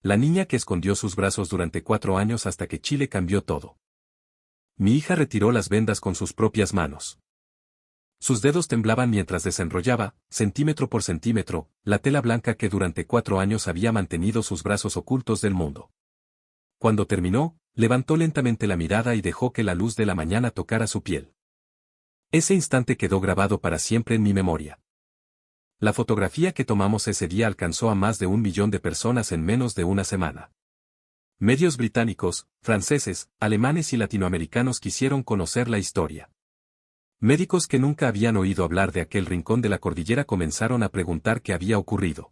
la niña que escondió sus brazos durante 4 años hasta que Chile cambió todo. Mi hija retiró las vendas con sus propias manos. Sus dedos temblaban mientras desenrollaba, centímetro por centímetro, la tela blanca que durante 4 años había mantenido sus brazos ocultos del mundo. Cuando terminó, levantó lentamente la mirada y dejó que la luz de la mañana tocara su piel. Ese instante quedó grabado para siempre en mi memoria. La fotografía que tomamos ese día alcanzó a más de 1 millón de personas en menos de una semana. Medios británicos, franceses, alemanes y latinoamericanos quisieron conocer la historia. Médicos que nunca habían oído hablar de aquel rincón de la cordillera comenzaron a preguntar qué había ocurrido.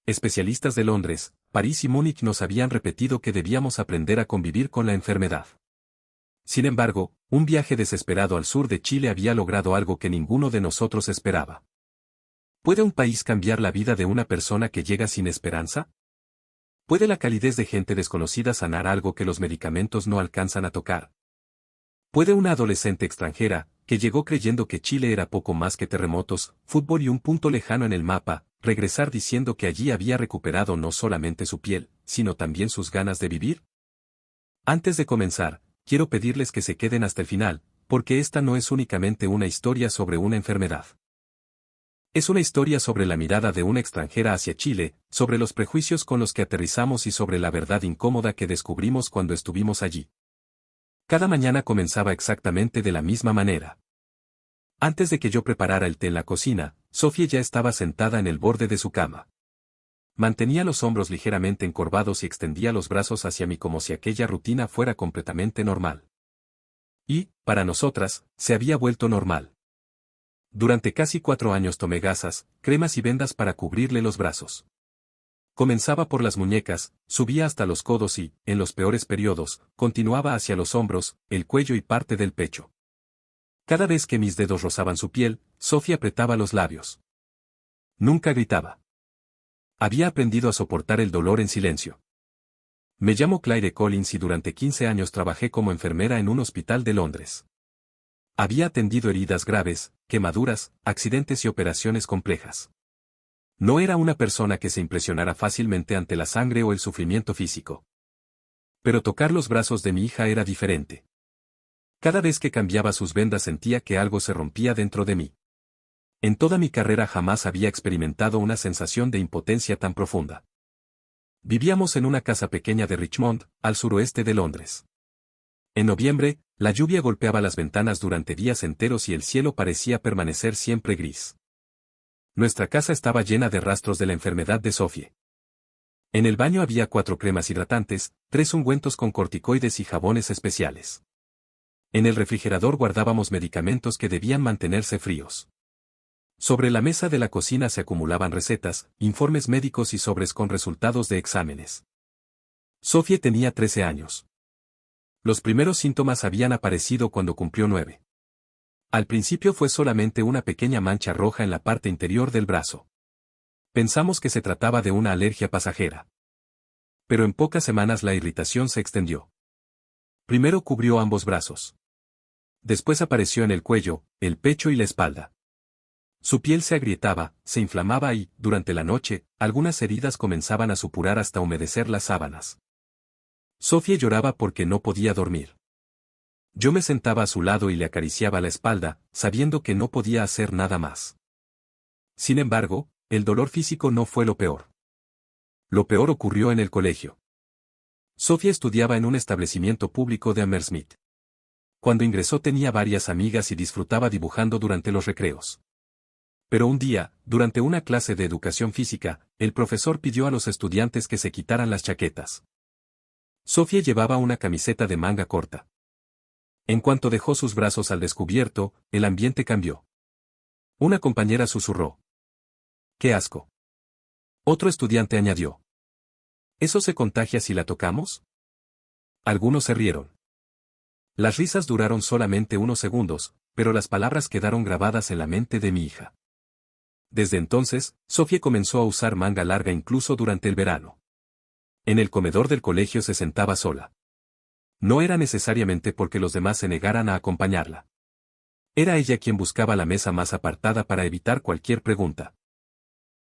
Especialistas de Londres, París y Múnich nos habían repetido que debíamos aprender a convivir con la enfermedad. Sin embargo, un viaje desesperado al sur de Chile había logrado algo que ninguno de nosotros esperaba. ¿Puede un país cambiar la vida de una persona que llega sin esperanza? ¿Puede la calidez de gente desconocida sanar algo que los medicamentos no alcanzan a tocar? ¿Puede una adolescente extranjera, que llegó creyendo que Chile era poco más que terremotos, fútbol y un punto lejano en el mapa, regresar diciendo que allí había recuperado no solamente su piel, sino también sus ganas de vivir? Antes de comenzar, quiero pedirles que se queden hasta el final, porque esta no es únicamente una historia sobre una enfermedad. Es una historia sobre la mirada de una extranjera hacia Chile, sobre los prejuicios con los que aterrizamos y sobre la verdad incómoda que descubrimos cuando estuvimos allí. Cada mañana comenzaba exactamente de la misma manera. Antes de que yo preparara el té en la cocina, Sofía ya estaba sentada en el borde de su cama. Mantenía los hombros ligeramente encorvados y extendía los brazos hacia mí como si aquella rutina fuera completamente normal. Y, para nosotras, se había vuelto normal. Durante casi 4 años tomé gasas, cremas y vendas para cubrirle los brazos. Comenzaba por las muñecas, subía hasta los codos y, en los peores periodos, continuaba hacia los hombros, el cuello y parte del pecho. Cada vez que mis dedos rozaban su piel, Sofía apretaba los labios. Nunca gritaba. Había aprendido a soportar el dolor en silencio. Me llamo Claire Collins y durante 15 años trabajé como enfermera en un hospital de Londres. Había atendido heridas graves, quemaduras, accidentes y operaciones complejas. No era una persona que se impresionara fácilmente ante la sangre o el sufrimiento físico. Pero tocar los brazos de mi hija era diferente. Cada vez que cambiaba sus vendas sentía que algo se rompía dentro de mí. En toda mi carrera jamás había experimentado una sensación de impotencia tan profunda. Vivíamos en una casa pequeña de Richmond, al suroeste de Londres. En noviembre, la lluvia golpeaba las ventanas durante días enteros y el cielo parecía permanecer siempre gris. Nuestra casa estaba llena de rastros de la enfermedad de Sophie. En el baño había 4 cremas hidratantes, 3 ungüentos con corticoides y jabones especiales. En el refrigerador guardábamos medicamentos que debían mantenerse fríos. Sobre la mesa de la cocina se acumulaban recetas, informes médicos y sobres con resultados de exámenes. Sophie tenía 13 años. Los primeros síntomas habían aparecido cuando cumplió 9. Al principio fue solamente una pequeña mancha roja en la parte interior del brazo. Pensamos que se trataba de una alergia pasajera. Pero en pocas semanas la irritación se extendió. Primero cubrió ambos brazos. Después apareció en el cuello, el pecho y la espalda. Su piel se agrietaba, se inflamaba y, durante la noche, algunas heridas comenzaban a supurar hasta humedecer las sábanas. Sophie lloraba porque no podía dormir. Yo me sentaba a su lado y le acariciaba la espalda, sabiendo que no podía hacer nada más. Sin embargo, el dolor físico no fue lo peor. Lo peor ocurrió en el colegio. Sophie estudiaba en un establecimiento público de Hammersmith. Cuando ingresó tenía varias amigas y disfrutaba dibujando durante los recreos. Pero un día, durante una clase de educación física, el profesor pidió a los estudiantes que se quitaran las chaquetas. Sophie llevaba una camiseta de manga corta. En cuanto dejó sus brazos al descubierto, el ambiente cambió. Una compañera susurró. ¡Qué asco! Otro estudiante añadió. ¿Eso se contagia si la tocamos? Algunos se rieron. Las risas duraron solamente unos segundos, pero las palabras quedaron grabadas en la mente de mi hija. Desde entonces, Sophie comenzó a usar manga larga incluso durante el verano. En el comedor del colegio se sentaba sola. No era necesariamente porque los demás se negaran a acompañarla. Era ella quien buscaba la mesa más apartada para evitar cualquier pregunta.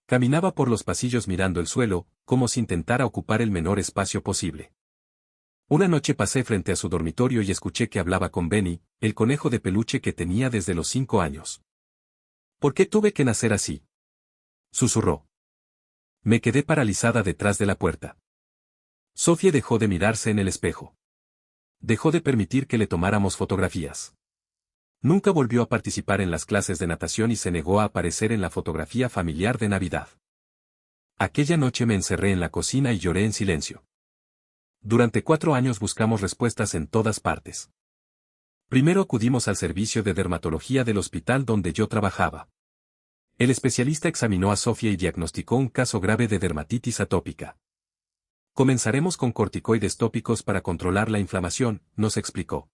Caminaba por los pasillos mirando el suelo, como si intentara ocupar el menor espacio posible. Una noche pasé frente a su dormitorio y escuché que hablaba con Benny, el conejo de peluche que tenía desde los 5 años. ¿Por qué tuve que nacer así?, susurró. Me quedé paralizada detrás de la puerta. Sophie dejó de mirarse en el espejo. Dejó de permitir que le tomáramos fotografías. Nunca volvió a participar en las clases de natación y se negó a aparecer en la fotografía familiar de Navidad. Aquella noche me encerré en la cocina y lloré en silencio. Durante 4 años buscamos respuestas en todas partes. Primero acudimos al servicio de dermatología del hospital donde yo trabajaba. El especialista examinó a Sophie y diagnosticó un caso grave de dermatitis atópica. Comenzaremos con corticoides tópicos para controlar la inflamación, nos explicó.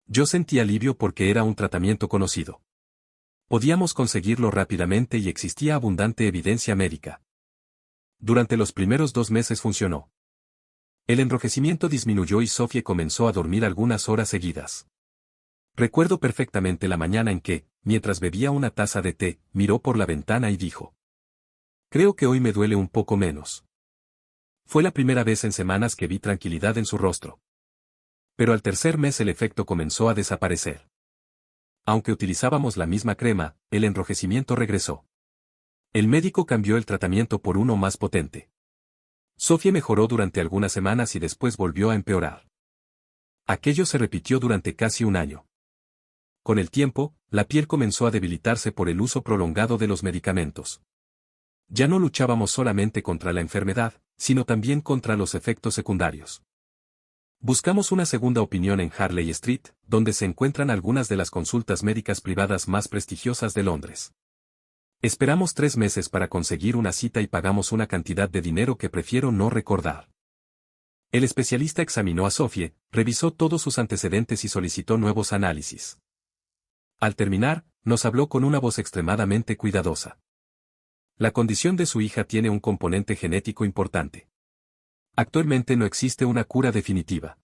Yo sentí alivio porque era un tratamiento conocido. Podíamos conseguirlo rápidamente y existía abundante evidencia médica. Durante los primeros 2 meses funcionó. El enrojecimiento disminuyó y Sophie comenzó a dormir algunas horas seguidas. Recuerdo perfectamente la mañana en que, mientras bebía una taza de té, miró por la ventana y dijo: creo que hoy me duele un poco menos. Fue la primera vez en semanas que vi tranquilidad en su rostro. Pero al tercer mes el efecto comenzó a desaparecer. Aunque utilizábamos la misma crema, el enrojecimiento regresó. El médico cambió el tratamiento por uno más potente. Sophie mejoró durante algunas semanas y después volvió a empeorar. Aquello se repitió durante casi un año. Con el tiempo, la piel comenzó a debilitarse por el uso prolongado de los medicamentos. Ya no luchábamos solamente contra la enfermedad, sino también contra los efectos secundarios. Buscamos una segunda opinión en Harley Street, donde se encuentran algunas de las consultas médicas privadas más prestigiosas de Londres. Esperamos 3 meses para conseguir una cita y pagamos una cantidad de dinero que prefiero no recordar. El especialista examinó a Sophie, revisó todos sus antecedentes y solicitó nuevos análisis. Al terminar, nos habló con una voz extremadamente cuidadosa. La condición de su hija tiene un componente genético importante. Actualmente no existe una cura definitiva.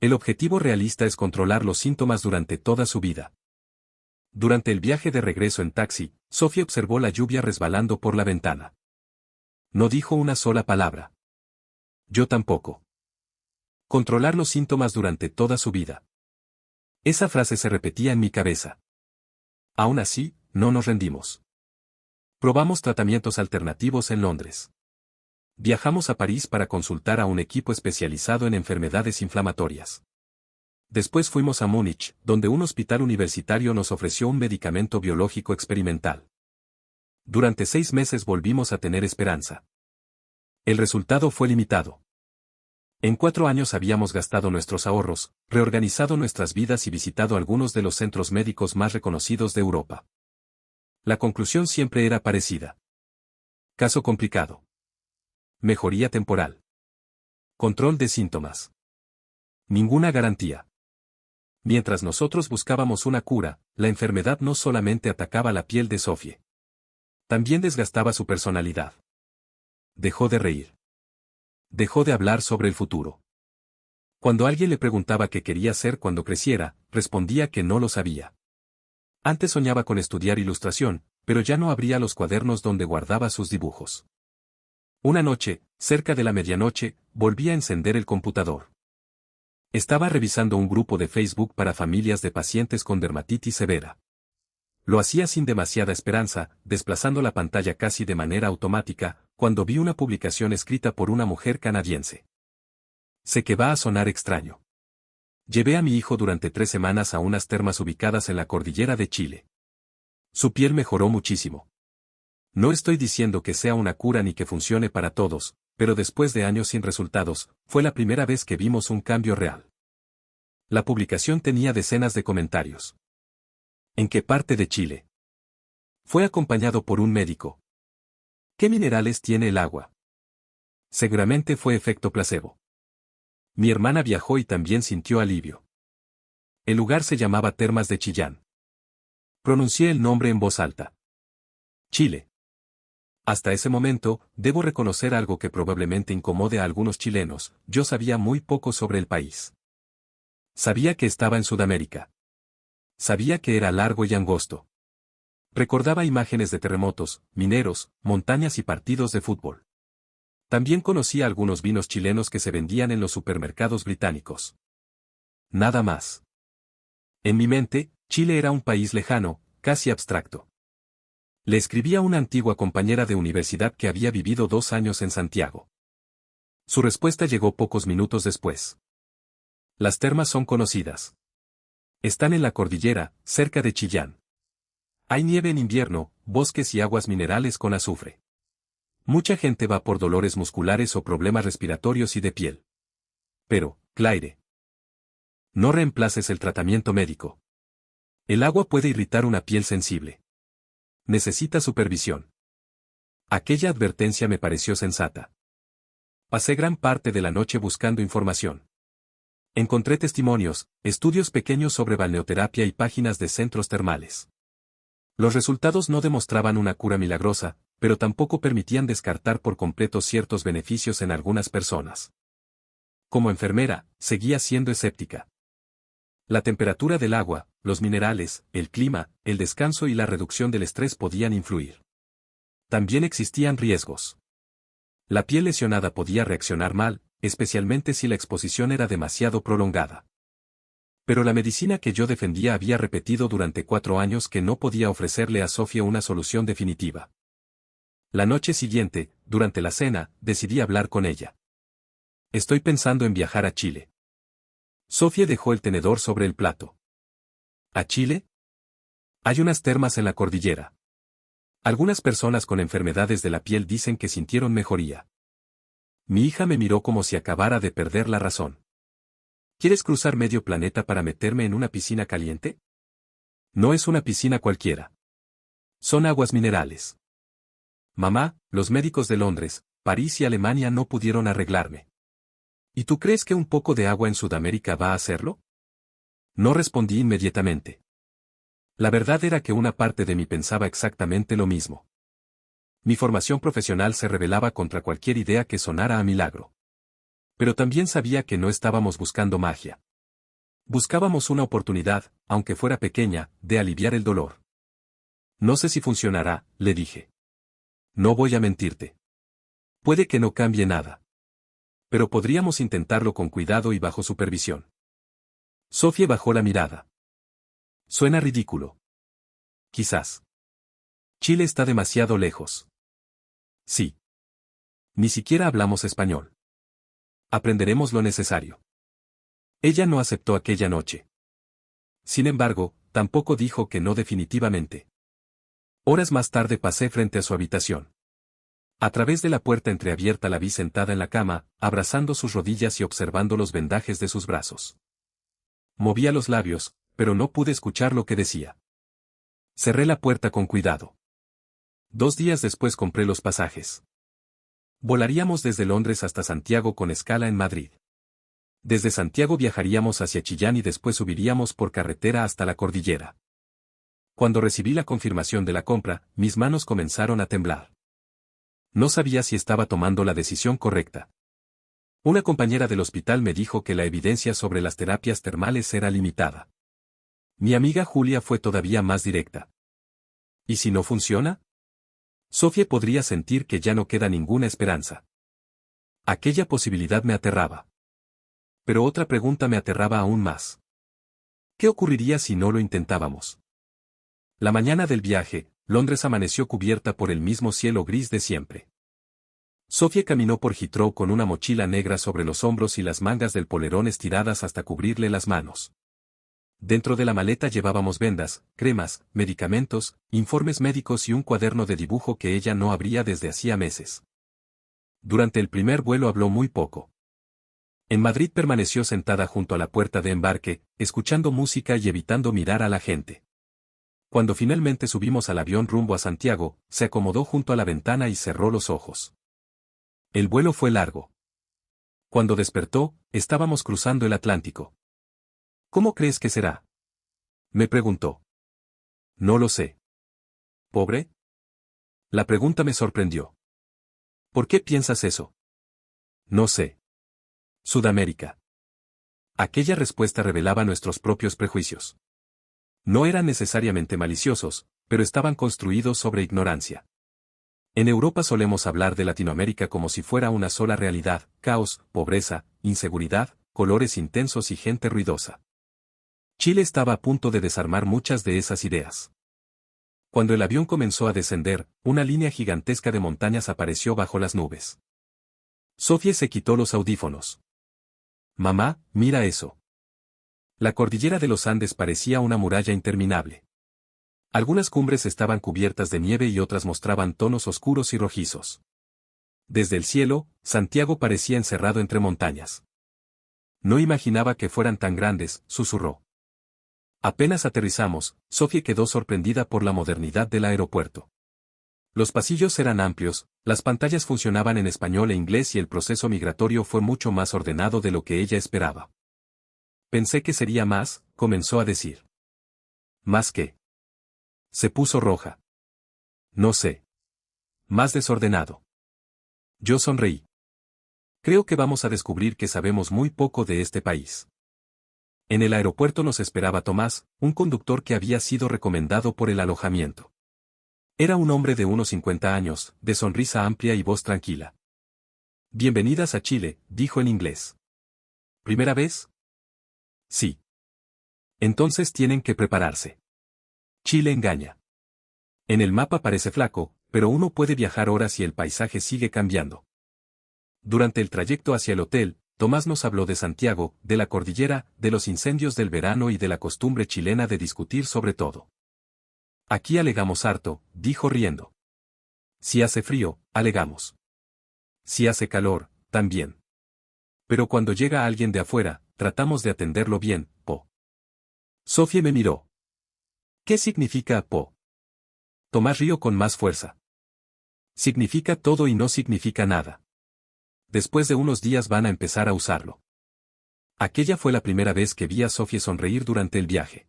El objetivo realista es controlar los síntomas durante toda su vida. Durante el viaje de regreso en taxi, Sophie observó la lluvia resbalando por la ventana. No dijo una sola palabra. Yo tampoco. Controlar los síntomas durante toda su vida. Esa frase se repetía en mi cabeza. Aún así, no nos rendimos. Probamos tratamientos alternativos en Londres. Viajamos a París para consultar a un equipo especializado en enfermedades inflamatorias. Después fuimos a Múnich, donde un hospital universitario nos ofreció un medicamento biológico experimental. Durante 6 meses volvimos a tener esperanza. El resultado fue limitado. En 4 años habíamos gastado nuestros ahorros, reorganizado nuestras vidas y visitado algunos de los centros médicos más reconocidos de Europa. La conclusión siempre era parecida. Caso complicado. Mejoría temporal. Control de síntomas. Ninguna garantía. Mientras nosotros buscábamos una cura, la enfermedad no solamente atacaba la piel de Sophie. También desgastaba su personalidad. Dejó de reír. Dejó de hablar sobre el futuro. Cuando alguien le preguntaba qué quería ser cuando creciera, respondía que no lo sabía. Antes soñaba con estudiar ilustración, pero ya no abría los cuadernos donde guardaba sus dibujos. Una noche, cerca de la medianoche, volví a encender el computador. Estaba revisando un grupo de Facebook para familias de pacientes con dermatitis severa. Lo hacía sin demasiada esperanza, desplazando la pantalla casi de manera automática, cuando vi una publicación escrita por una mujer canadiense. Sé que va a sonar extraño. Llevé a mi hijo durante 3 semanas a unas termas ubicadas en la cordillera de Chile. Su piel mejoró muchísimo. No estoy diciendo que sea una cura ni que funcione para todos, pero después de años sin resultados, fue la primera vez que vimos un cambio real. La publicación tenía decenas de comentarios. ¿En qué parte de Chile? Fue acompañado por un médico. ¿Qué minerales tiene el agua? Seguramente fue efecto placebo. Mi hermana viajó y también sintió alivio. El lugar se llamaba Termas de Chillán. Pronuncié el nombre en voz alta. Chile. Hasta ese momento, debo reconocer algo que probablemente incomode a algunos chilenos, yo sabía muy poco sobre el país. Sabía que estaba en Sudamérica. Sabía que era largo y angosto. Recordaba imágenes de terremotos, mineros, montañas y partidos de fútbol. También conocía algunos vinos chilenos que se vendían en los supermercados británicos. Nada más. En mi mente, Chile era un país lejano, casi abstracto. Le escribí a una antigua compañera de universidad que había vivido 2 años en Santiago. Su respuesta llegó pocos minutos después. Las termas son conocidas. Están en la cordillera, cerca de Chillán. Hay nieve en invierno, bosques y aguas minerales con azufre. Mucha gente va por dolores musculares o problemas respiratorios y de piel. Pero, Claire, no reemplaces el tratamiento médico. El agua puede irritar una piel sensible. Necesita supervisión. Aquella advertencia me pareció sensata. Pasé gran parte de la noche buscando información. Encontré testimonios, estudios pequeños sobre balneoterapia y páginas de centros termales. Los resultados no demostraban una cura milagrosa, pero tampoco permitían descartar por completo ciertos beneficios en algunas personas. Como enfermera, seguía siendo escéptica. La temperatura del agua, los minerales, el clima, el descanso y la reducción del estrés podían influir. También existían riesgos. La piel lesionada podía reaccionar mal, especialmente si la exposición era demasiado prolongada. Pero la medicina que yo defendía había repetido durante 4 años que no podía ofrecerle a Sofía una solución definitiva. La noche siguiente, durante la cena, decidí hablar con ella. Estoy pensando en viajar a Chile. Sofía dejó el tenedor sobre el plato. ¿A Chile? Hay unas termas en la cordillera. Algunas personas con enfermedades de la piel dicen que sintieron mejoría. Mi hija me miró como si acabara de perder la razón. ¿Quieres cruzar medio planeta para meterme en una piscina caliente? No es una piscina cualquiera. Son aguas minerales. Mamá, los médicos de Londres, París y Alemania no pudieron arreglarme. ¿Y tú crees que un poco de agua en Sudamérica va a hacerlo? No respondí inmediatamente. La verdad era que una parte de mí pensaba exactamente lo mismo. Mi formación profesional se rebelaba contra cualquier idea que sonara a milagro. Pero también sabía que no estábamos buscando magia. Buscábamos una oportunidad, aunque fuera pequeña, de aliviar el dolor. No sé si funcionará, le dije. No voy a mentirte. Puede que no cambie nada. Pero podríamos intentarlo con cuidado y bajo supervisión. Sofía bajó la mirada. Suena ridículo. Quizás. Chile está demasiado lejos. Sí. Ni siquiera hablamos español. Aprenderemos lo necesario. Ella no aceptó aquella noche. Sin embargo, tampoco dijo que no definitivamente. Horas más tarde pasé frente a su habitación. A través de la puerta entreabierta la vi sentada en la cama, abrazando sus rodillas y observando los vendajes de sus brazos. Movía los labios, pero no pude escuchar lo que decía. Cerré la puerta con cuidado. 2 días después compré los pasajes. Volaríamos desde Londres hasta Santiago con escala en Madrid. Desde Santiago viajaríamos hacia Chillán y después subiríamos por carretera hasta la cordillera. Cuando recibí la confirmación de la compra, mis manos comenzaron a temblar. No sabía si estaba tomando la decisión correcta. Una compañera del hospital me dijo que la evidencia sobre las terapias termales era limitada. Mi amiga Julia fue todavía más directa. ¿Y si no funciona? Sofía podría sentir que ya no queda ninguna esperanza. Aquella posibilidad me aterraba. Pero otra pregunta me aterraba aún más. ¿Qué ocurriría si no lo intentábamos? La mañana del viaje, Londres amaneció cubierta por el mismo cielo gris de siempre. Sofía caminó por Heathrow con una mochila negra sobre los hombros y las mangas del polerón estiradas hasta cubrirle las manos. Dentro de la maleta llevábamos vendas, cremas, medicamentos, informes médicos y un cuaderno de dibujo que ella no abría desde hacía meses. Durante el primer vuelo habló muy poco. En Madrid permaneció sentada junto a la puerta de embarque, escuchando música y evitando mirar a la gente. Cuando finalmente subimos al avión rumbo a Santiago, se acomodó junto a la ventana y cerró los ojos. El vuelo fue largo. Cuando despertó, estábamos cruzando el Atlántico. ¿Cómo crees que será? Me preguntó. No lo sé. ¿Pobre? La pregunta me sorprendió. ¿Por qué piensas eso? No sé. Sudamérica. Aquella respuesta revelaba nuestros propios prejuicios. No eran necesariamente maliciosos, pero estaban construidos sobre ignorancia. En Europa solemos hablar de Latinoamérica como si fuera una sola realidad: caos, pobreza, inseguridad, colores intensos y gente ruidosa. Chile estaba a punto de desarmar muchas de esas ideas. Cuando el avión comenzó a descender, una línea gigantesca de montañas apareció bajo las nubes. Sofía se quitó los audífonos. Mamá, mira eso. La cordillera de los Andes parecía una muralla interminable. Algunas cumbres estaban cubiertas de nieve y otras mostraban tonos oscuros y rojizos. Desde el cielo, Santiago parecía encerrado entre montañas. No imaginaba que fueran tan grandes, susurró. Apenas aterrizamos, Sofía quedó sorprendida por la modernidad del aeropuerto. Los pasillos eran amplios, las pantallas funcionaban en español e inglés y el proceso migratorio fue mucho más ordenado de lo que ella esperaba. Pensé que sería más, comenzó a decir. ¿Más qué? Se puso roja. No sé. Más desordenado. Yo sonreí. Creo que vamos a descubrir que sabemos muy poco de este país. En el aeropuerto nos esperaba Tomás, un conductor que había sido recomendado por el alojamiento. Era un hombre de unos 50 años, de sonrisa amplia y voz tranquila. Bienvenidas a Chile, dijo en inglés. ¿Primera vez? Sí. Entonces tienen que prepararse. Chile engaña. En el mapa parece flaco, pero uno puede viajar horas y el paisaje sigue cambiando. Durante el trayecto hacia el hotel, Tomás nos habló de Santiago, de la cordillera, de los incendios del verano y de la costumbre chilena de discutir sobre todo. Aquí alegamos harto, dijo riendo. Si hace frío, alegamos. Si hace calor, también. Pero cuando llega alguien de afuera, tratamos de atenderlo bien, po. Sofía me miró. ¿Qué significa po? Tomás rió con más fuerza. Significa todo y no significa nada. Después de unos días van a empezar a usarlo. Aquella fue la primera vez que vi a Sofía sonreír durante el viaje.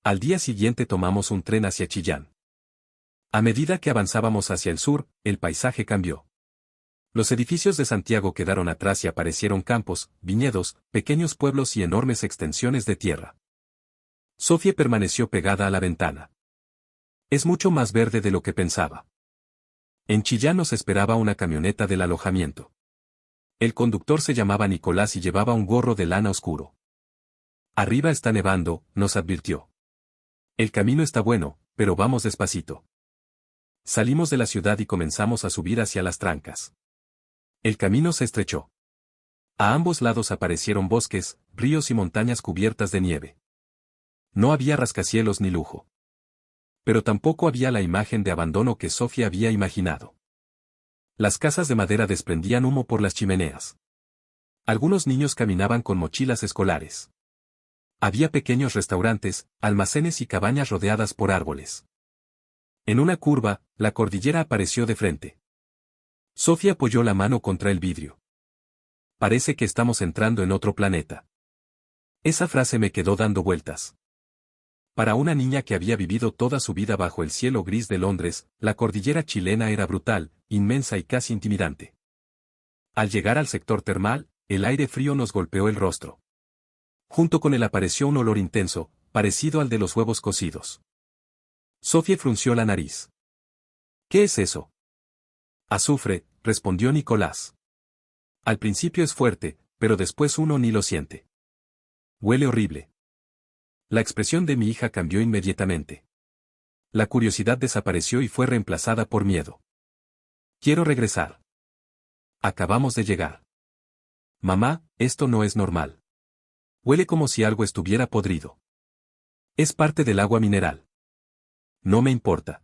Al día siguiente tomamos un tren hacia Chillán. A medida que avanzábamos hacia el sur, el paisaje cambió. Los edificios de Santiago quedaron atrás y aparecieron campos, viñedos, pequeños pueblos y enormes extensiones de tierra. Sofía permaneció pegada a la ventana. Es mucho más verde de lo que pensaba. En Chillán nos esperaba una camioneta del alojamiento. El conductor se llamaba Nicolás y llevaba un gorro de lana oscuro. Arriba está nevando, nos advirtió. El camino está bueno, pero vamos despacito. Salimos de la ciudad y comenzamos a subir hacia las trancas. El camino se estrechó. A ambos lados aparecieron bosques, ríos y montañas cubiertas de nieve. No había rascacielos ni lujo. Pero tampoco había la imagen de abandono que Sofía había imaginado. Las casas de madera desprendían humo por las chimeneas. Algunos niños caminaban con mochilas escolares. Había pequeños restaurantes, almacenes y cabañas rodeadas por árboles. En una curva, la cordillera apareció de frente. Sofía apoyó la mano contra el vidrio. Parece que estamos entrando en otro planeta. Esa frase me quedó dando vueltas. Para una niña que había vivido toda su vida bajo el cielo gris de Londres, la cordillera chilena era brutal, inmensa y casi intimidante. Al llegar al sector termal, el aire frío nos golpeó el rostro. Junto con él apareció un olor intenso, parecido al de los huevos cocidos. Sofía frunció la nariz. ¿Qué es eso? Azufre, respondió Nicolás. Al principio es fuerte, pero después uno ni lo siente. Huele horrible. La expresión de mi hija cambió inmediatamente. La curiosidad desapareció y fue reemplazada por miedo. Quiero regresar. Acabamos de llegar. Mamá, esto no es normal. Huele como si algo estuviera podrido. Es parte del agua mineral. No me importa.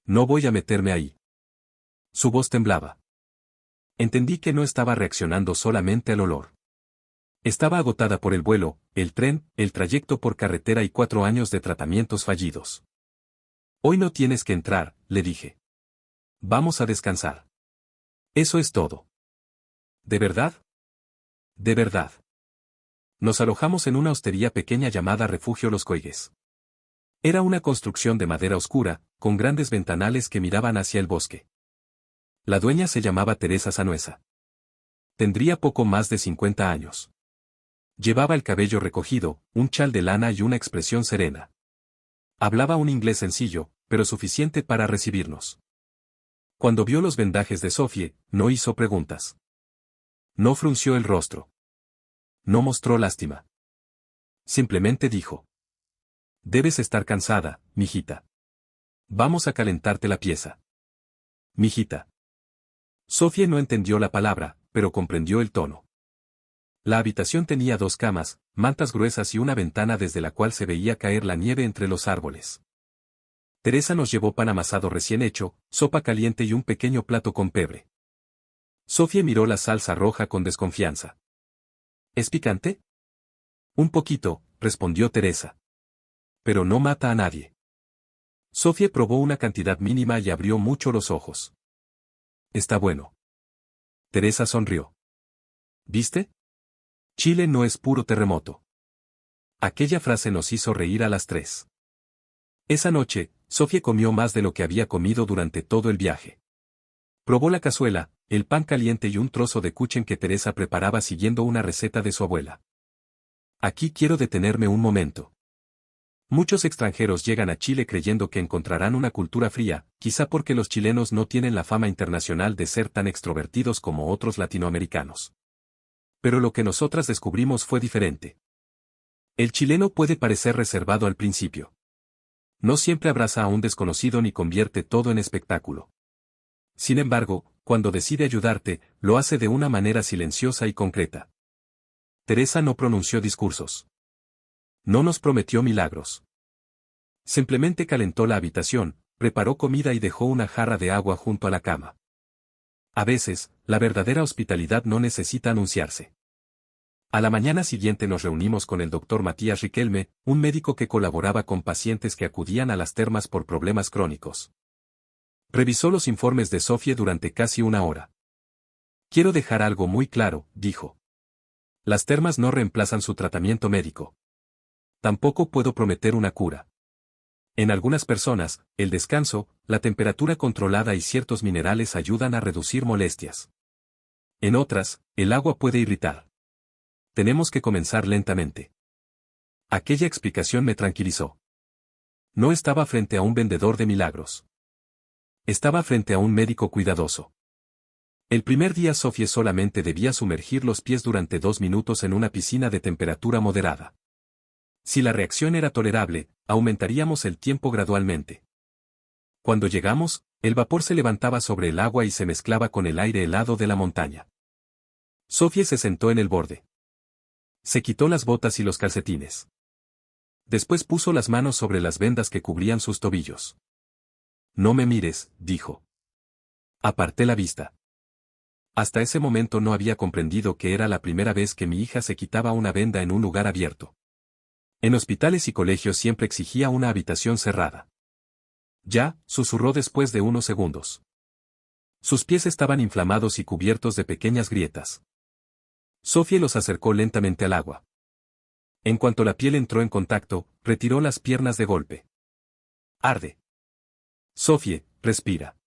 No voy a meterme ahí. Su voz temblaba. Entendí que no estaba reaccionando solamente al olor. Estaba agotada por el vuelo, el tren, el trayecto por carretera y 4 años de tratamientos fallidos. Hoy no tienes que entrar, le dije. Vamos a descansar. Eso es todo. ¿De verdad? De verdad. Nos alojamos en una hostería pequeña llamada Refugio Los Coigues. Era una construcción de madera oscura, con grandes ventanales que miraban hacia el bosque. La dueña se llamaba Teresa Sanuesa. Tendría poco más de 50 años. Llevaba el cabello recogido, un chal de lana y una expresión serena. Hablaba un inglés sencillo, pero suficiente para recibirnos. Cuando vio los vendajes de Sophie, no hizo preguntas. No frunció el rostro. No mostró lástima. Simplemente dijo: debes estar cansada, mijita. Vamos a calentarte la pieza. Mijita. Sophie no entendió la palabra, pero comprendió el tono. La habitación tenía 2 camas, mantas gruesas y una ventana desde la cual se veía caer la nieve entre los árboles. Teresa nos llevó pan amasado recién hecho, sopa caliente y un pequeño plato con pebre. Sophie miró la salsa roja con desconfianza. ¿Es picante? Un poquito, respondió Teresa. Pero no mata a nadie. Sophie probó una cantidad mínima y abrió mucho los ojos. Está bueno. Teresa sonrió. ¿Viste? Chile no es puro terremoto. Aquella frase nos hizo reír a las 3. Esa noche, Sophie comió más de lo que había comido durante todo el viaje. Probó la cazuela, el pan caliente y un trozo de kuchen que Teresa preparaba siguiendo una receta de su abuela. Aquí quiero detenerme un momento. Muchos extranjeros llegan a Chile creyendo que encontrarán una cultura fría, quizá porque los chilenos no tienen la fama internacional de ser tan extrovertidos como otros latinoamericanos. Pero lo que nosotras descubrimos fue diferente. El chileno puede parecer reservado al principio. No siempre abraza a un desconocido ni convierte todo en espectáculo. Sin embargo, cuando decide ayudarte, lo hace de una manera silenciosa y concreta. Teresa no pronunció discursos. No nos prometió milagros. Simplemente calentó la habitación, preparó comida y dejó una jarra de agua junto a la cama. A veces, la verdadera hospitalidad no necesita anunciarse. A la mañana siguiente nos reunimos con el doctor Matías Riquelme, un médico que colaboraba con pacientes que acudían a las termas por problemas crónicos. Revisó los informes de Sophie durante casi 1 hora. Quiero dejar algo muy claro, dijo. Las termas no reemplazan su tratamiento médico. Tampoco puedo prometer una cura. En algunas personas, el descanso, la temperatura controlada y ciertos minerales ayudan a reducir molestias. En otras, el agua puede irritar. Tenemos que comenzar lentamente. Aquella explicación me tranquilizó. No estaba frente a un vendedor de milagros. Estaba frente a un médico cuidadoso. El primer día Sophie solamente debía sumergir los pies durante 2 minutos en una piscina de temperatura moderada. Si la reacción era tolerable, aumentaríamos el tiempo gradualmente. Cuando llegamos, el vapor se levantaba sobre el agua y se mezclaba con el aire helado de la montaña. Sophie se sentó en el borde. Se quitó las botas y los calcetines. Después puso las manos sobre las vendas que cubrían sus tobillos. No me mires, dijo. Aparté la vista. Hasta ese momento no había comprendido que era la primera vez que mi hija se quitaba una venda en un lugar abierto. En hospitales y colegios siempre exigía una habitación cerrada. Ya, susurró después de unos segundos. Sus pies estaban inflamados y cubiertos de pequeñas grietas. Sophie los acercó lentamente al agua. En cuanto la piel entró en contacto, retiró las piernas de golpe. Arde. Sophie, respira.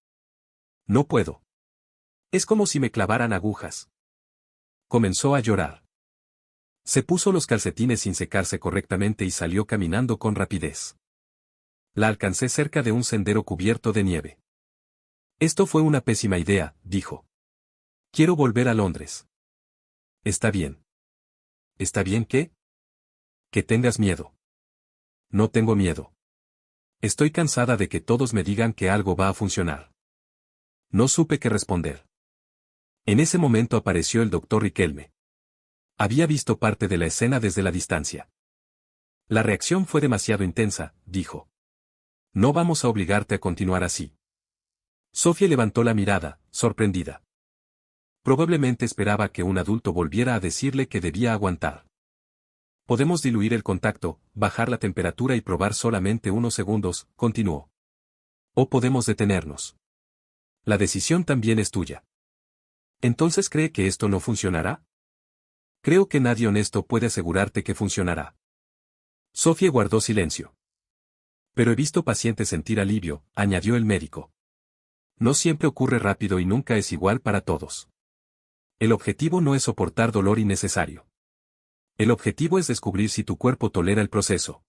No puedo. Es como si me clavaran agujas. Comenzó a llorar. Se puso los calcetines sin secarse correctamente y salió caminando con rapidez. La alcancé cerca de un sendero cubierto de nieve. Esto fue una pésima idea, dijo. Quiero volver a Londres. Está bien. ¿Está bien qué? Que tengas miedo. No tengo miedo. Estoy cansada de que todos me digan que algo va a funcionar. No supe qué responder. En ese momento apareció el doctor Riquelme. Había visto parte de la escena desde la distancia. La reacción fue demasiado intensa, dijo. No vamos a obligarte a continuar así. Sophie levantó la mirada, sorprendida. Probablemente esperaba que un adulto volviera a decirle que debía aguantar. Podemos diluir el contacto, bajar la temperatura y probar solamente unos segundos, continuó. O podemos detenernos. La decisión también es tuya. ¿Entonces cree que esto no funcionará? Creo que nadie honesto puede asegurarte que funcionará. Sophie guardó silencio. Pero he visto pacientes sentir alivio, añadió el médico. No siempre ocurre rápido y nunca es igual para todos. El objetivo no es soportar dolor innecesario. El objetivo es descubrir si tu cuerpo tolera el proceso.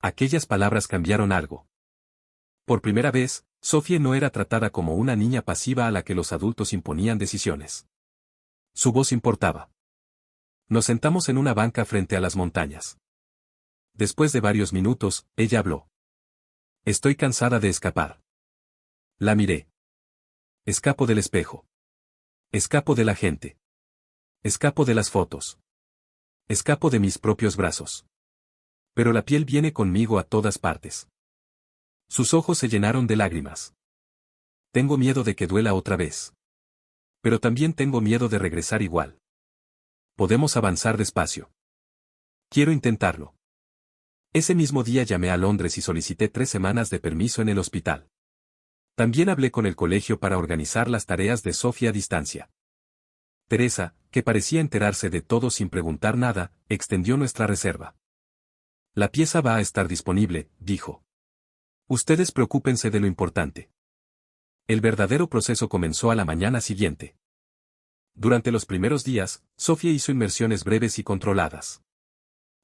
Aquellas palabras cambiaron algo. Por primera vez, Sofía no era tratada como una niña pasiva a la que los adultos imponían decisiones. Su voz importaba. Nos sentamos en una banca frente a las montañas. Después de varios minutos, ella habló. Estoy cansada de escapar. La miré. Escapo del espejo. Escapo de la gente. Escapo de las fotos. Escapo de mis propios brazos. Pero la piel viene conmigo a todas partes. Sus ojos se llenaron de lágrimas. Tengo miedo de que duela otra vez. Pero también tengo miedo de regresar igual. Podemos avanzar despacio. Quiero intentarlo. Ese mismo día llamé a Londres y solicité 3 semanas de permiso en el hospital. También hablé con el colegio para organizar las tareas de Sofía a distancia. Teresa, que parecía enterarse de todo sin preguntar nada, extendió nuestra reserva. La pieza va a estar disponible, dijo. Ustedes preocúpense de lo importante. El verdadero proceso comenzó a la mañana siguiente. Durante los primeros días, Sofía hizo inmersiones breves y controladas.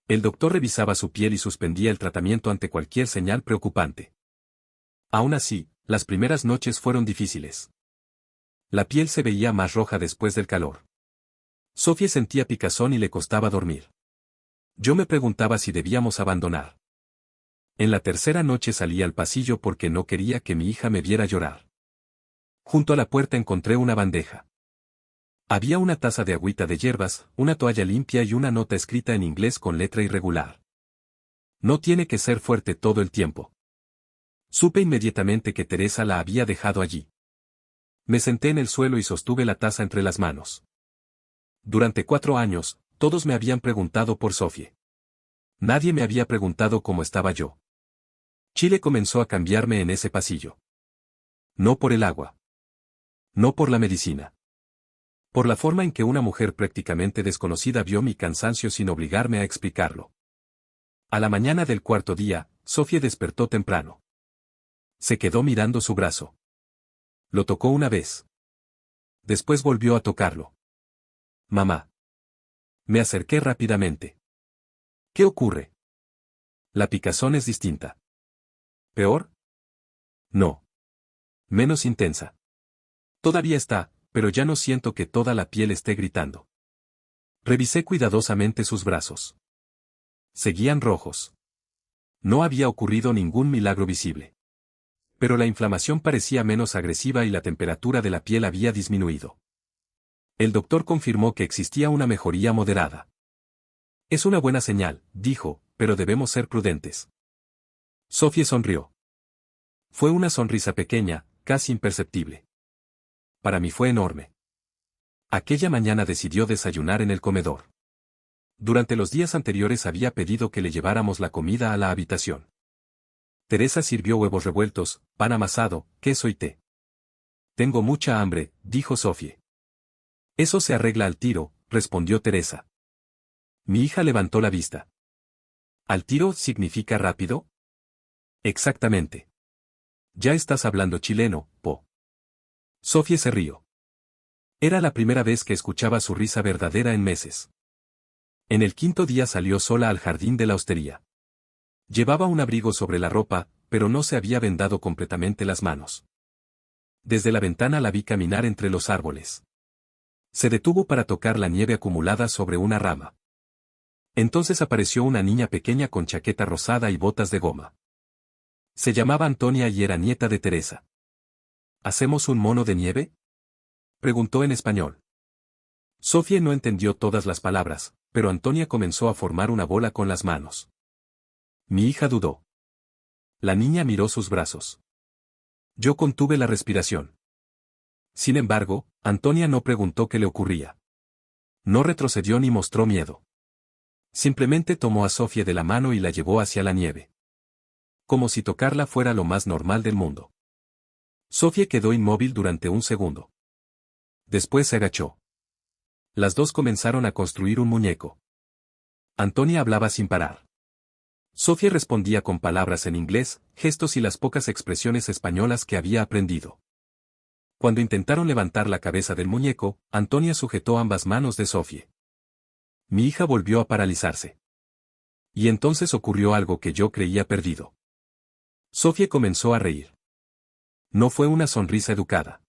El doctor revisaba su piel y suspendía el tratamiento ante cualquier señal preocupante. Aún así, las primeras noches fueron difíciles. La piel se veía más roja después del calor. Sofía sentía picazón y le costaba dormir. Yo me preguntaba si debíamos abandonar. En la tercera noche salí al pasillo porque no quería que mi hija me viera llorar. Junto a la puerta encontré una bandeja. Había una taza de agüita de hierbas, una toalla limpia y una nota escrita en inglés con letra irregular. No tiene que ser fuerte todo el tiempo. Supe inmediatamente que Teresa la había dejado allí. Me senté en el suelo y sostuve la taza entre las manos. Durante 4 años, todos me habían preguntado por Sofía. Nadie me había preguntado cómo estaba yo. Chile comenzó a cambiarme en ese pasillo. No por el agua. No por la medicina. Por la forma en que una mujer prácticamente desconocida vio mi cansancio sin obligarme a explicarlo. A la mañana del 4.º día, Sofía despertó temprano. Se quedó mirando su brazo. Lo tocó una vez. Después volvió a tocarlo. Mamá. Me acerqué rápidamente. ¿Qué ocurre? La picazón es distinta. ¿Peor? No. Menos intensa. Todavía está, pero ya no siento que toda la piel esté gritando. Revisé cuidadosamente sus brazos. Seguían rojos. No había ocurrido ningún milagro visible. Pero la inflamación parecía menos agresiva y la temperatura de la piel había disminuido. El doctor confirmó que existía una mejoría moderada. Es una buena señal, dijo, pero debemos ser prudentes. Sofía sonrió. Fue una sonrisa pequeña, casi imperceptible. Para mí fue enorme. Aquella mañana decidió desayunar en el comedor. Durante los días anteriores había pedido que le lleváramos la comida a la habitación. Teresa sirvió huevos revueltos, pan amasado, queso y té. Tengo mucha hambre, dijo Sofía. Eso se arregla al tiro, respondió Teresa. Mi hija levantó la vista. ¿Al tiro significa rápido? Exactamente. Ya estás hablando chileno, Po. Sofía se rió. Era la primera vez que escuchaba su risa verdadera en meses. En el 5.º día salió sola al jardín de la hostería. Llevaba un abrigo sobre la ropa, pero no se había vendado completamente las manos. Desde la ventana la vi caminar entre los árboles. Se detuvo para tocar la nieve acumulada sobre una rama. Entonces apareció una niña pequeña con chaqueta rosada y botas de goma. Se llamaba Antonia y era nieta de Teresa. ¿Hacemos un mono de nieve?, preguntó en español. Sofía no entendió todas las palabras, pero Antonia comenzó a formar una bola con las manos. Mi hija dudó. La niña miró sus brazos. Yo contuve la respiración. Sin embargo, Antonia no preguntó qué le ocurría. No retrocedió ni mostró miedo. Simplemente tomó a Sofía de la mano y la llevó hacia la nieve. Como si tocarla fuera lo más normal del mundo. Sofía quedó inmóvil durante un segundo. Después se agachó. Las dos comenzaron a construir un muñeco. Antonia hablaba sin parar. Sofía respondía con palabras en inglés, gestos y las pocas expresiones españolas que había aprendido. Cuando intentaron levantar la cabeza del muñeco, Antonia sujetó ambas manos de Sofía. Mi hija volvió a paralizarse. Y entonces ocurrió algo que yo creía perdido. Sofía comenzó a reír. No fue una sonrisa educada.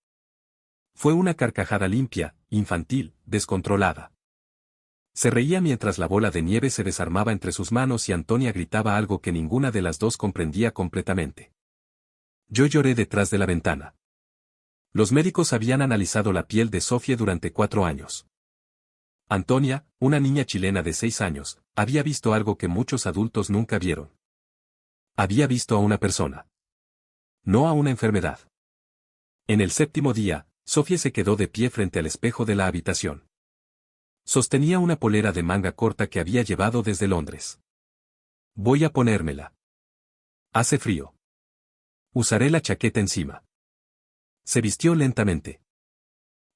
Fue una carcajada limpia, infantil, descontrolada. Se reía mientras la bola de nieve se desarmaba entre sus manos y Antonia gritaba algo que ninguna de las dos comprendía completamente. Yo lloré detrás de la ventana. Los médicos habían analizado la piel de Sofía durante 4 años. Antonia, una niña chilena de 6 años, había visto algo que muchos adultos nunca vieron. Había visto a una persona. No a una enfermedad. En el 7º día, Sofía se quedó de pie frente al espejo de la habitación. Sostenía una polera de manga corta que había llevado desde Londres. Voy a ponérmela. Hace frío. Usaré la chaqueta encima. Se vistió lentamente.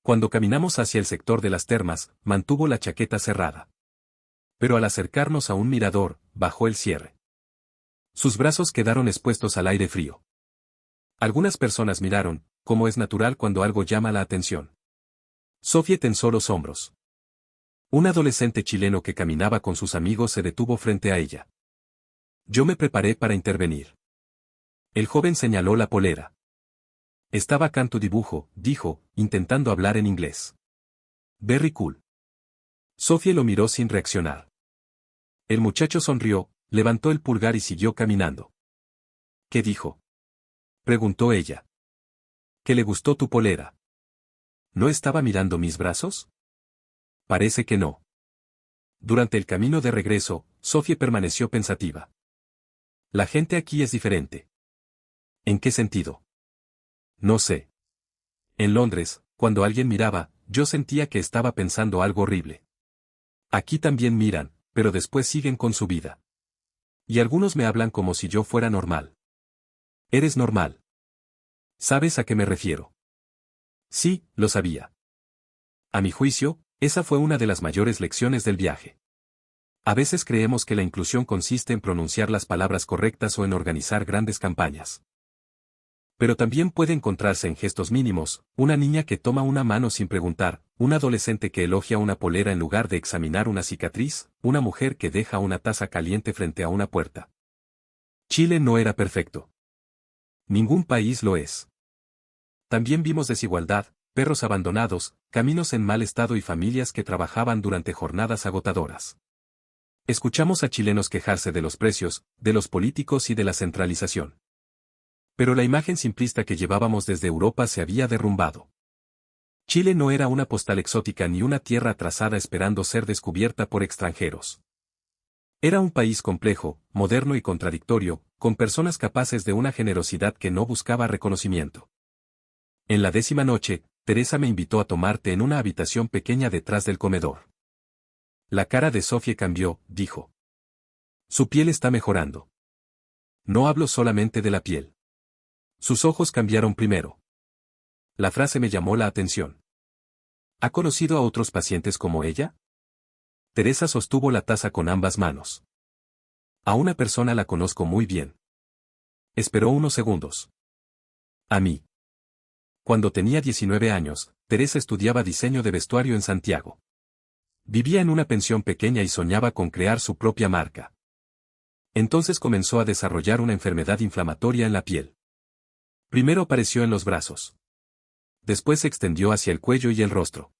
Cuando caminamos hacia el sector de las termas, mantuvo la chaqueta cerrada. Pero al acercarnos a un mirador, bajó el cierre. Sus brazos quedaron expuestos al aire frío. Algunas personas miraron, como es natural cuando algo llama la atención. Sofía tensó los hombros. Un adolescente chileno que caminaba con sus amigos se detuvo frente a ella. Yo me preparé para intervenir. El joven señaló la polera. Estaba acá tu dibujo, dijo, intentando hablar en inglés. Very cool. Sofía lo miró sin reaccionar. El muchacho sonrió, levantó el pulgar y siguió caminando. ¿Qué dijo? Preguntó ella. ¿Que le gustó tu polera? ¿No estaba mirando mis brazos? Parece que no. Durante el camino de regreso, Sofía permaneció pensativa. La gente aquí es diferente. ¿En qué sentido? No sé. En Londres, cuando alguien miraba, yo sentía que estaba pensando algo horrible. Aquí también miran, pero después siguen con su vida. Y algunos me hablan como si yo fuera normal. Eres normal. ¿Sabes a qué me refiero? Sí, lo sabía. A mi juicio, esa fue una de las mayores lecciones del viaje. A veces creemos que la inclusión consiste en pronunciar las palabras correctas o en organizar grandes campañas. Pero también puede encontrarse en gestos mínimos, una niña que toma una mano sin preguntar, un adolescente que elogia una polera en lugar de examinar una cicatriz, una mujer que deja una taza caliente frente a una puerta. Chile no era perfecto. Ningún país lo es. También vimos desigualdad, perros abandonados, caminos en mal estado y familias que trabajaban durante jornadas agotadoras. Escuchamos a chilenos quejarse de los precios, de los políticos y de la centralización. Pero la imagen simplista que llevábamos desde Europa se había derrumbado. Chile no era una postal exótica ni una tierra atrasada esperando ser descubierta por extranjeros. Era un país complejo, moderno y contradictorio, con personas capaces de una generosidad que no buscaba reconocimiento. En la 10ª noche, Teresa me invitó a tomar té en una habitación pequeña detrás del comedor. La cara de Sofía cambió, dijo. Su piel está mejorando. No hablo solamente de la piel. Sus ojos cambiaron primero. La frase me llamó la atención. ¿Ha conocido a otros pacientes como ella? Teresa sostuvo la taza con ambas manos. A una persona la conozco muy bien. Esperó unos segundos. A mí. Cuando tenía 19 años, Teresa estudiaba diseño de vestuario en Santiago. Vivía en una pensión pequeña y soñaba con crear su propia marca. Entonces comenzó a desarrollar una enfermedad inflamatoria en la piel. Primero apareció en los brazos. Después se extendió hacia el cuello y el rostro.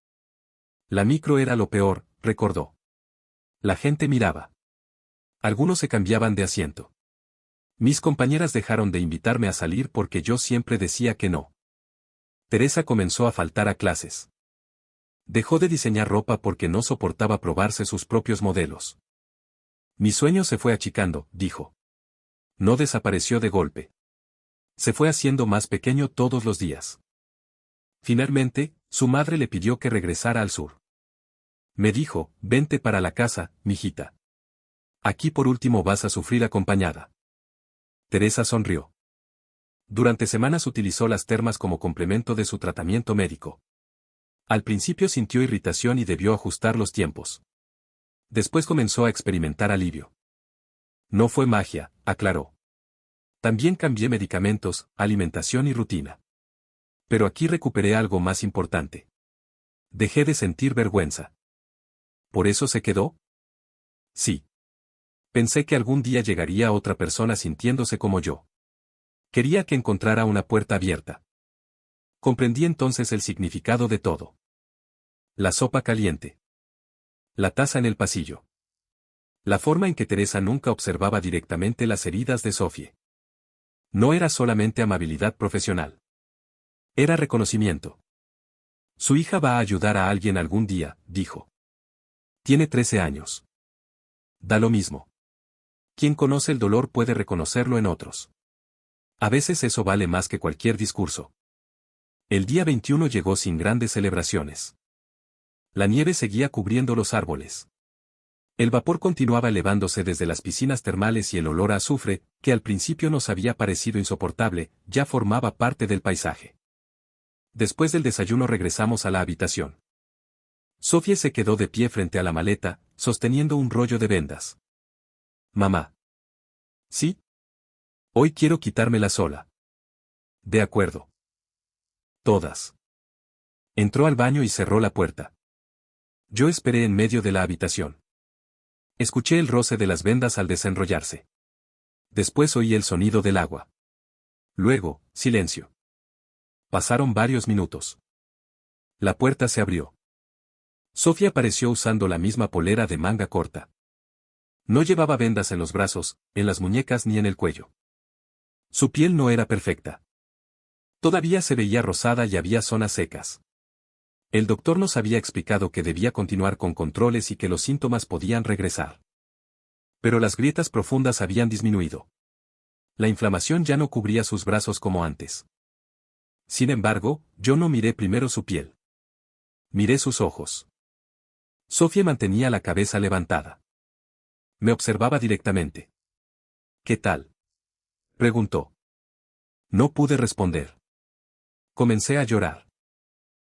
La micro era lo peor, recordó. La gente miraba. Algunos se cambiaban de asiento. Mis compañeras dejaron de invitarme a salir porque yo siempre decía que no. Teresa comenzó a faltar a clases. Dejó de diseñar ropa porque no soportaba probarse sus propios modelos. Mi sueño se fue achicando, dijo. No desapareció de golpe. Se fue haciendo más pequeño todos los días. Finalmente, su madre le pidió que regresara al sur. Me dijo, vente para la casa, mijita. Aquí por último vas a sufrir acompañada. Teresa sonrió. Durante semanas utilizó las termas como complemento de su tratamiento médico. Al principio sintió irritación y debió ajustar los tiempos. Después comenzó a experimentar alivio. No fue magia, aclaró. También cambié medicamentos, alimentación y rutina. Pero aquí recuperé algo más importante. Dejé de sentir vergüenza. ¿Por eso se quedó? Sí. Pensé que algún día llegaría otra persona sintiéndose como yo. Quería que encontrara una puerta abierta. Comprendí entonces el significado de todo. La sopa caliente. La taza en el pasillo. La forma en que Teresa nunca observaba directamente las heridas de Sofie. No era solamente amabilidad profesional. Era reconocimiento. Su hija va a ayudar a alguien algún día, dijo. Tiene 13 años. Da lo mismo. Quien conoce el dolor puede reconocerlo en otros. A veces eso vale más que cualquier discurso. El día 21 llegó sin grandes celebraciones. La nieve seguía cubriendo los árboles. El vapor continuaba elevándose desde las piscinas termales y el olor a azufre, que al principio nos había parecido insoportable, ya formaba parte del paisaje. Después del desayuno regresamos a la habitación. Sofía se quedó de pie frente a la maleta, sosteniendo un rollo de vendas. Mamá. ¿Sí? Hoy quiero quitármela sola. De acuerdo. Todas. Entró al baño y cerró la puerta. Yo esperé en medio de la habitación. Escuché el roce de las vendas al desenrollarse. Después oí el sonido del agua. Luego, silencio. Pasaron varios minutos. La puerta se abrió. Sofía apareció usando la misma polera de manga corta. No llevaba vendas en los brazos, en las muñecas ni en el cuello. Su piel no era perfecta. Todavía se veía rosada y había zonas secas. El doctor nos había explicado que debía continuar con controles y que los síntomas podían regresar. Pero las grietas profundas habían disminuido. La inflamación ya no cubría sus brazos como antes. Sin embargo, yo no miré primero su piel. Miré sus ojos. Sofía mantenía la cabeza levantada. Me observaba directamente. ¿Qué tal? Preguntó. No pude responder. Comencé a llorar.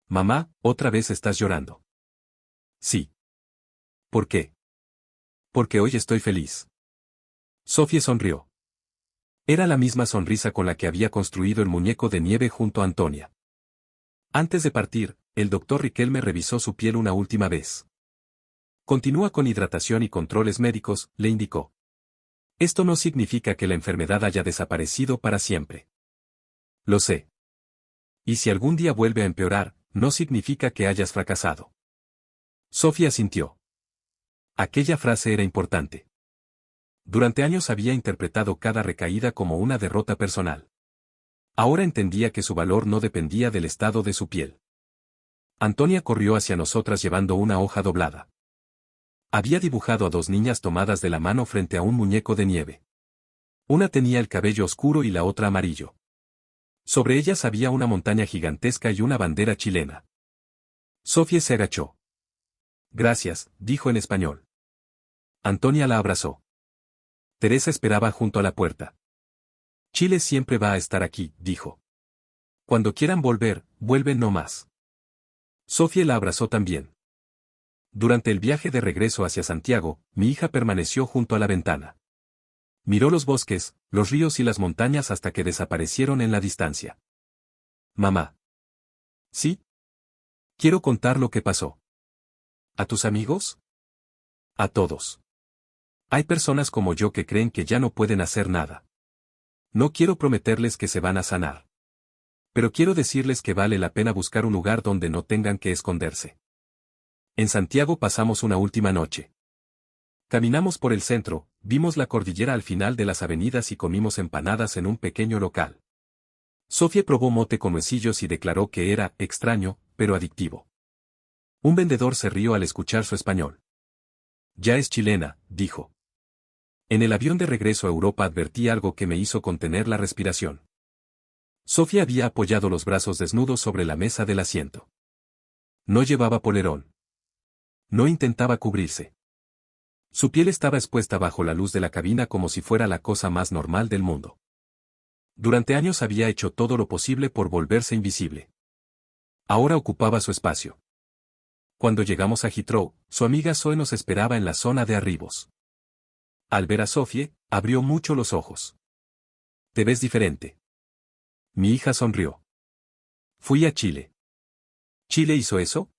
Mamá, ¿otra vez estás llorando? Sí. ¿Por qué? Porque hoy estoy feliz. Sofía sonrió. Era la misma sonrisa con la que había construido el muñeco de nieve junto a Antonia. Antes de partir, el doctor Riquelme revisó su piel una última vez. Continúa con hidratación y controles médicos, le indicó. Esto no significa que la enfermedad haya desaparecido para siempre. Lo sé. Y si algún día vuelve a empeorar, no significa que hayas fracasado. Sofía sintió. Aquella frase era importante. Durante años había interpretado cada recaída como una derrota personal. Ahora entendía que su valor no dependía del estado de su piel. Antonia corrió hacia nosotras llevando una hoja doblada. Había dibujado a dos niñas tomadas de la mano frente a un muñeco de nieve. Una tenía el cabello oscuro y la otra amarillo. Sobre ellas había una montaña gigantesca y una bandera chilena. Sofía se agachó. Gracias, dijo en español. Antonia la abrazó. Teresa esperaba junto a la puerta. Chile siempre va a estar aquí, dijo. Cuando quieran volver, vuelven no más. Sofía la abrazó también. Durante el viaje de regreso hacia Santiago, mi hija permaneció junto a la ventana. Miró los bosques, los ríos y las montañas hasta que desaparecieron en la distancia. Mamá. ¿Sí? Quiero contar lo que pasó. ¿A tus amigos? A todos. Hay personas como yo que creen que ya no pueden hacer nada. No quiero prometerles que se van a sanar. Pero quiero decirles que vale la pena buscar un lugar donde no tengan que esconderse. En Santiago pasamos una última noche. Caminamos por el centro, vimos la cordillera al final de las avenidas y comimos empanadas en un pequeño local. Sofía probó mote con huesillos y declaró que era extraño, pero adictivo. Un vendedor se rió al escuchar su español. Ya es chilena, dijo. En el avión de regreso a Europa advertí algo que me hizo contener la respiración. Sofía había apoyado los brazos desnudos sobre la mesa del asiento. No llevaba polerón. No intentaba cubrirse. Su piel estaba expuesta bajo la luz de la cabina como si fuera la cosa más normal del mundo. Durante años había hecho todo lo posible por volverse invisible. Ahora ocupaba su espacio. Cuando llegamos a Heathrow, su amiga Zoe nos esperaba en la zona de arribos. Al ver a Sofía, abrió mucho los ojos. Te ves diferente. Mi hija sonrió. Fui a Chile. ¿Chile hizo eso?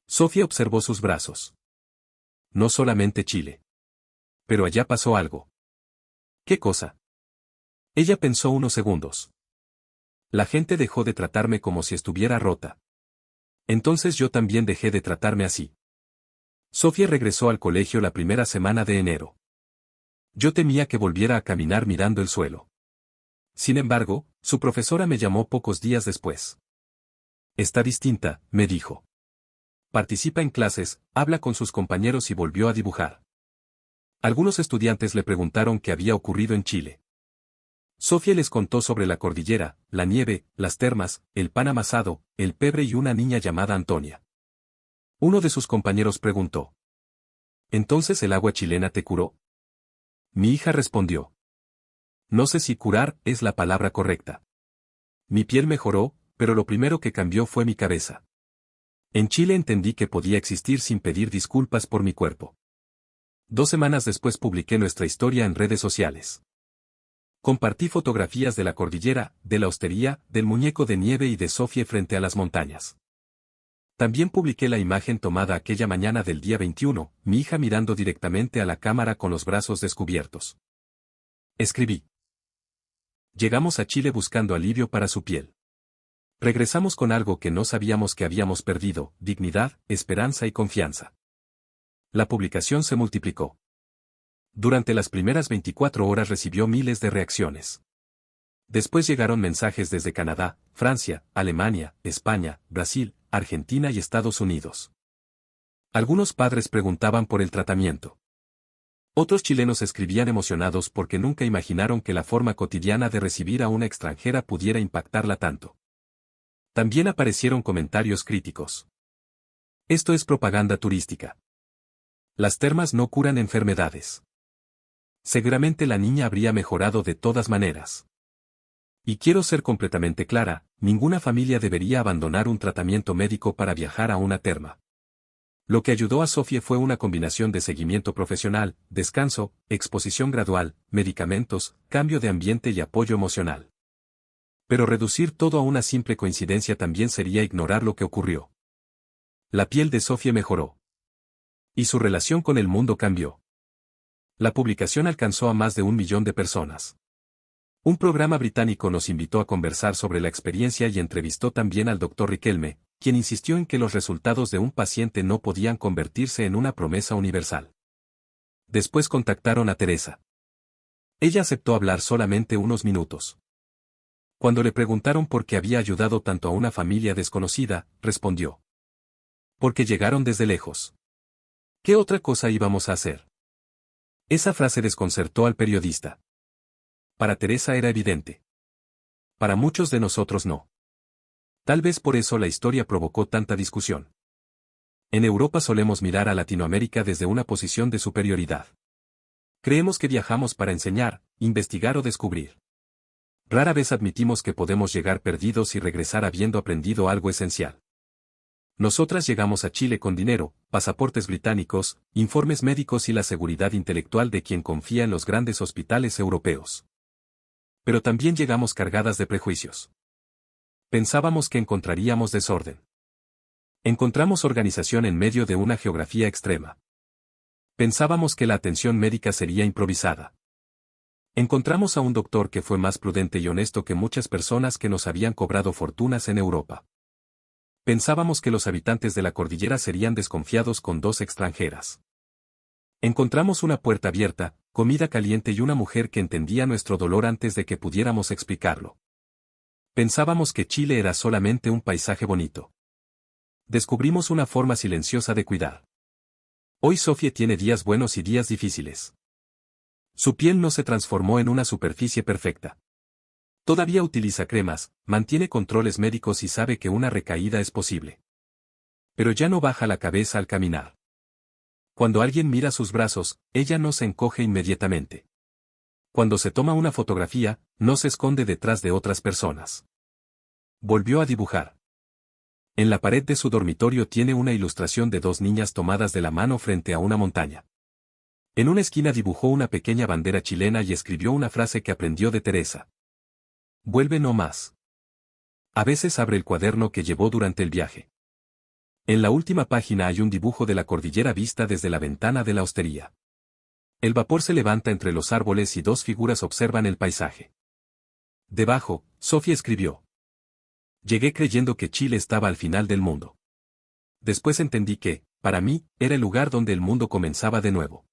Sofía observó sus brazos. No solamente Chile. Pero allá pasó algo. ¿Qué cosa? Ella pensó unos segundos. La gente dejó de tratarme como si estuviera rota. Entonces yo también dejé de tratarme así. Sofía regresó al colegio la primera semana de enero. Yo temía que volviera a caminar mirando el suelo. Sin embargo, su profesora me llamó pocos días después. Está distinta, me dijo. Participa en clases, habla con sus compañeros y volvió a dibujar. Algunos estudiantes le preguntaron qué había ocurrido en Chile. Sofía les contó sobre la cordillera, la nieve, las termas, el pan amasado, el pebre y una niña llamada Antonia. Uno de sus compañeros preguntó: ¿Entonces el agua chilena te curó? Mi hija respondió: No sé si curar es la palabra correcta. Mi piel mejoró, pero lo primero que cambió fue mi cabeza. En Chile entendí que podía existir sin pedir disculpas por mi cuerpo. 2 semanas después publiqué nuestra historia en redes sociales. Compartí fotografías de la cordillera, de la hostería, del muñeco de nieve y de Sofía frente a las montañas. También publiqué la imagen tomada aquella mañana del día 21, mi hija mirando directamente a la cámara con los brazos descubiertos. Escribí: Llegamos a Chile buscando alivio para su piel. Regresamos con algo que no sabíamos que habíamos perdido: dignidad, esperanza y confianza. La publicación se multiplicó. Durante las primeras 24 horas recibió miles de reacciones. Después llegaron mensajes desde Canadá, Francia, Alemania, España, Brasil, Argentina y Estados Unidos. Algunos padres preguntaban por el tratamiento. Otros chilenos escribían emocionados porque nunca imaginaron que la forma cotidiana de recibir a una extranjera pudiera impactarla tanto. También aparecieron comentarios críticos. Esto es propaganda turística. Las termas no curan enfermedades. Seguramente la niña habría mejorado de todas maneras. Y quiero ser completamente clara, ninguna familia debería abandonar un tratamiento médico para viajar a una terma. Lo que ayudó a Sofía fue una combinación de seguimiento profesional, descanso, exposición gradual, medicamentos, cambio de ambiente y apoyo emocional. Pero reducir todo a una simple coincidencia también sería ignorar lo que ocurrió. La piel de Sofía mejoró. Y su relación con el mundo cambió. La publicación alcanzó a más de 1 millón de personas. Un programa británico nos invitó a conversar sobre la experiencia y entrevistó también al Dr. Riquelme, quien insistió en que los resultados de un paciente no podían convertirse en una promesa universal. Después contactaron a Teresa. Ella aceptó hablar solamente unos minutos. Cuando le preguntaron por qué había ayudado tanto a una familia desconocida, respondió: Porque llegaron desde lejos. ¿Qué otra cosa íbamos a hacer? Esa frase desconcertó al periodista. Para Teresa era evidente. Para muchos de nosotros no. Tal vez por eso la historia provocó tanta discusión. En Europa solemos mirar a Latinoamérica desde una posición de superioridad. Creemos que viajamos para enseñar, investigar o descubrir. Rara vez admitimos que podemos llegar perdidos y regresar habiendo aprendido algo esencial. Nosotras llegamos a Chile con dinero, pasaportes británicos, informes médicos y la seguridad intelectual de quien confía en los grandes hospitales europeos. Pero también llegamos cargadas de prejuicios. Pensábamos que encontraríamos desorden. Encontramos organización en medio de una geografía extrema. Pensábamos que la atención médica sería improvisada. Encontramos a un doctor que fue más prudente y honesto que muchas personas que nos habían cobrado fortunas en Europa. Pensábamos que los habitantes de la cordillera serían desconfiados con 2 extranjeras. Encontramos una puerta abierta, comida caliente y una mujer que entendía nuestro dolor antes de que pudiéramos explicarlo. Pensábamos que Chile era solamente un paisaje bonito. Descubrimos una forma silenciosa de cuidar. Hoy Sofía tiene días buenos y días difíciles. Su piel no se transformó en una superficie perfecta. Todavía utiliza cremas, mantiene controles médicos y sabe que una recaída es posible. Pero ya no baja la cabeza al caminar. Cuando alguien mira sus brazos, ella no se encoge inmediatamente. Cuando se toma una fotografía, no se esconde detrás de otras personas. Volvió a dibujar. En la pared de su dormitorio tiene una ilustración de 2 niñas tomadas de la mano frente a una montaña. En una esquina dibujó una pequeña bandera chilena y escribió una frase que aprendió de Teresa: Vuelve no más. A veces abre el cuaderno que llevó durante el viaje. En la última página hay un dibujo de la cordillera vista desde la ventana de la hostería. El vapor se levanta entre los árboles y dos figuras observan el paisaje. Debajo, Sofía escribió. Llegué creyendo que Chile estaba al final del mundo. Después entendí que, para mí, era el lugar donde el mundo comenzaba de nuevo.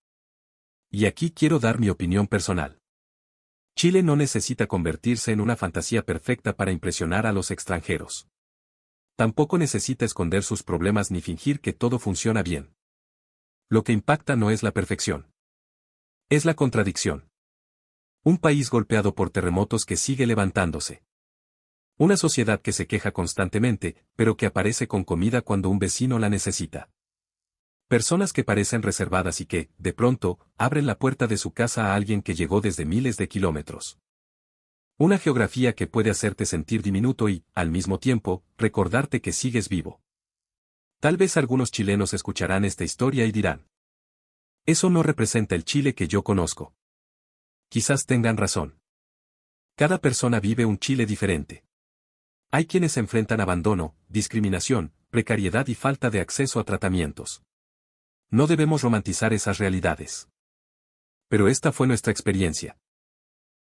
Y aquí quiero dar mi opinión personal. Chile no necesita convertirse en una fantasía perfecta para impresionar a los extranjeros. Tampoco necesita esconder sus problemas ni fingir que todo funciona bien. Lo que impacta no es la perfección. Es la contradicción. Un país golpeado por terremotos que sigue levantándose. Una sociedad que se queja constantemente, pero que aparece con comida cuando un vecino la necesita. Personas que parecen reservadas y que, de pronto, abren la puerta de su casa a alguien que llegó desde miles de kilómetros. Una geografía que puede hacerte sentir diminuto y, al mismo tiempo, recordarte que sigues vivo. Tal vez algunos chilenos escucharán esta historia y dirán: eso no representa el Chile que yo conozco. Quizás tengan razón. Cada persona vive un Chile diferente. Hay quienes enfrentan abandono, discriminación, precariedad y falta de acceso a tratamientos. No debemos romantizar esas realidades. Pero esta fue nuestra experiencia.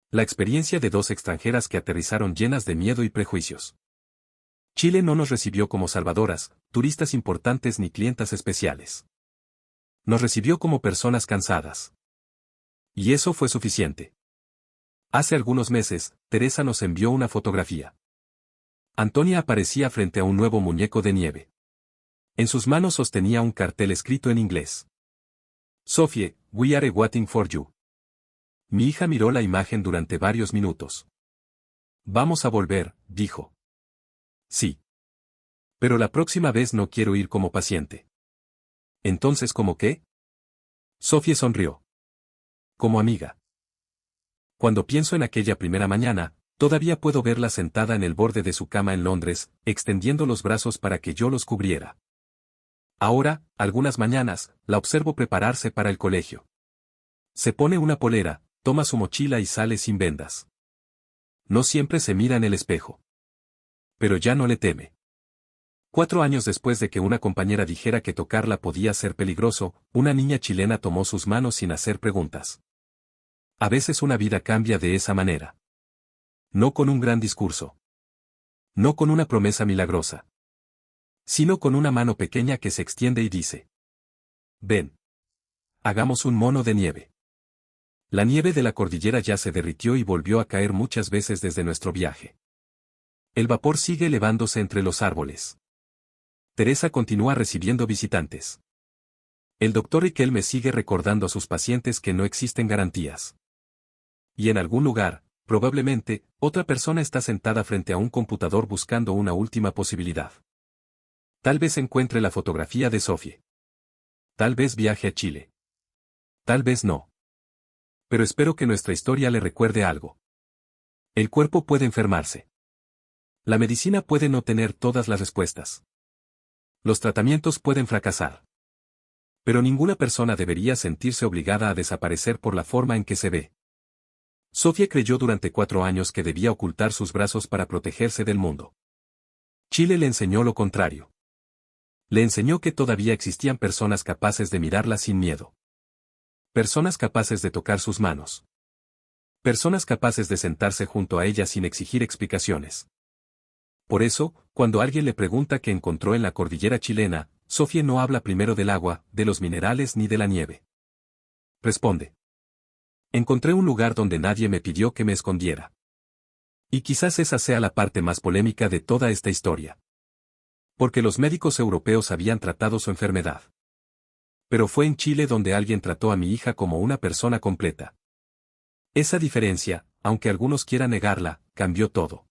La experiencia de dos extranjeras que aterrizaron llenas de miedo y prejuicios. Chile no nos recibió como salvadoras, turistas importantes ni clientas especiales. Nos recibió como personas cansadas. Y eso fue suficiente. Hace algunos meses, Teresa nos envió una fotografía. Antonia aparecía frente a un nuevo muñeco de nieve. En sus manos sostenía un cartel escrito en inglés. Sophie, we are waiting for you. Mi hija miró la imagen durante varios minutos. Vamos a volver, dijo. Sí. Pero la próxima vez no quiero ir como paciente. Entonces, ¿cómo qué? Sophie sonrió. Como amiga. Cuando pienso en aquella primera mañana, todavía puedo verla sentada en el borde de su cama en Londres, extendiendo los brazos para que yo los cubriera. Ahora, algunas mañanas, la observo prepararse para el colegio. Se pone una polera, toma su mochila y sale sin vendas. No siempre se mira en el espejo. Pero ya no le teme. 4 años después de que una compañera dijera que tocarla podía ser peligroso, una niña chilena tomó sus manos sin hacer preguntas. A veces una vida cambia de esa manera. No con un gran discurso. No con una promesa milagrosa. Sino con una mano pequeña que se extiende y dice: ven. Hagamos un mono de nieve. La nieve de la cordillera ya se derritió y volvió a caer muchas veces desde nuestro viaje. El vapor sigue elevándose entre los árboles. Teresa continúa recibiendo visitantes. El doctor Riquelme sigue recordando a sus pacientes que no existen garantías. Y en algún lugar, probablemente, otra persona está sentada frente a un computador buscando una última posibilidad. Tal vez encuentre la fotografía de Sophie. Tal vez viaje a Chile. Tal vez no. Pero espero que nuestra historia le recuerde algo. El cuerpo puede enfermarse. La medicina puede no tener todas las respuestas. Los tratamientos pueden fracasar. Pero ninguna persona debería sentirse obligada a desaparecer por la forma en que se ve. Sofía creyó durante 4 años que debía ocultar sus brazos para protegerse del mundo. Chile le enseñó lo contrario. Le enseñó que todavía existían personas capaces de mirarla sin miedo. Personas capaces de tocar sus manos. Personas capaces de sentarse junto a ella sin exigir explicaciones. Por eso, cuando alguien le pregunta qué encontró en la cordillera chilena, Sofía no habla primero del agua, de los minerales ni de la nieve. Responde: encontré un lugar donde nadie me pidió que me escondiera. Y quizás esa sea la parte más polémica de toda esta historia. Porque los médicos europeos habían tratado su enfermedad. Pero fue en Chile donde alguien trató a mi hija como una persona completa. Esa diferencia, aunque algunos quieran negarla, cambió todo.